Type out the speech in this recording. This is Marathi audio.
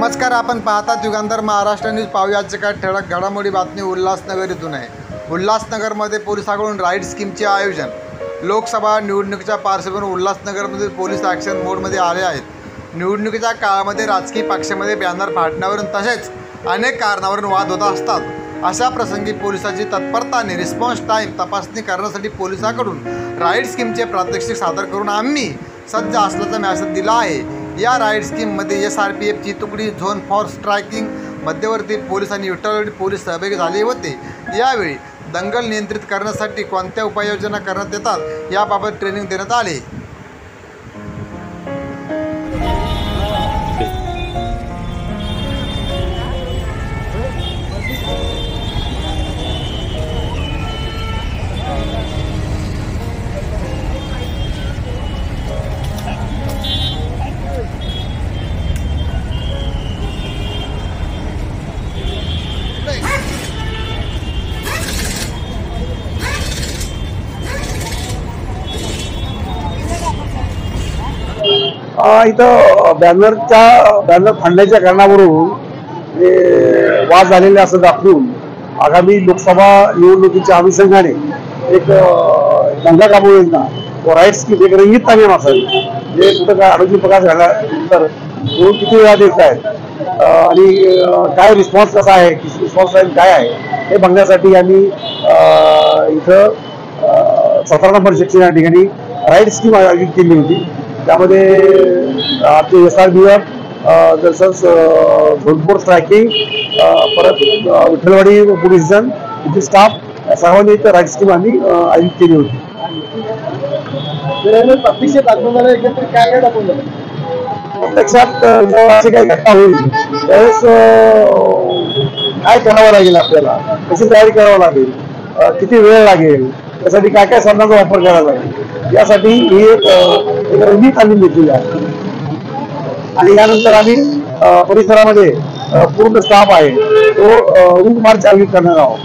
नमस्कार, आपण पाहतात युगांतर महाराष्ट्र न्यूज. पाहुयाचे काय ठळक घडामोडी. बातमी उल्हासनगर इथून आहे. उल्हासनगरमध्ये पोलिसांकडून राईड स्कीमचे आयोजन. लोकसभा निवडणुकीच्या पार्श्वभूमीवर उल्हासनगरमध्ये पोलीस ॲक्शन मोडमध्ये आले आहेत. निवडणुकीच्या काळामध्ये राजकीय पक्षामध्ये बॅनर फाडण्यावरून तसेच अनेक कारणावरून वाद होत असतात. अशा प्रसंगी पोलिसांची तत्परता आणि रिस्पॉन्स टाईम तपासणी करण्यासाठी पोलिसांकडून राईड स्कीमचे प्रात्यक्षिक सादर करून आम्ही सज्ज असल्याचा मेसेज दिला आहे. या राईड स्कीममध्ये SRPFची तुकडी, झोन फॉर स्ट्रायकिंग, मध्यवर्ती पोलीस आणि विठ्ठलवाडी पोलीस सहभागी झाले होते. यावेळी दंगल नियंत्रित करण्यासाठी कोणत्या उपाययोजना करण्यात येतात याबाबत ट्रेनिंग देण्यात आले. इथं बॅनर फाडण्याच्या कारणावरून वाद झालेले असं दाखवून आगामी लोकसभा निवडणुकीच्या अनुषंगाने एक दंगा काबू योजना व राईट स्कीम एक रंगीत तालीम असेल. जे कुठं काय आरोग्य प्रकाश झाल्यानंतर किती वेळा देत आहेत आणि काय रिस्पॉन्स कसा आहे, रिस्पॉन्स टाईम काय आहे हे बघण्यासाठी आम्ही इथं 17 नंबर सेक्शन या ठिकाणी राईट स्कीम आयोजित केली होती. त्यामध्ये आपले SRPF तसंच झोनफोर स्ट्रायकिंग, परत विठ्ठलवाडी पोलीस स्टेशन इथे स्टाफ सर्वांनी इथं राईट स्कीम आम्ही आयोजित केली होती. प्रत्यक्षात अशी काही घटना होईल त्यावेळेस काय करावं लागेल, आपल्याला कशी तयारी करावं लागेल, किती वेळ लागेल, त्यासाठी काय काय साधनांचा वापर करावा लागेल यासाठी ही एक रंगीत तालीम घेतलेली आहे. आणि यानंतर आम्ही परिसरामध्ये पूर्ण स्टाफ आहे तो रूट मार्च आयोजित करणार आहोत.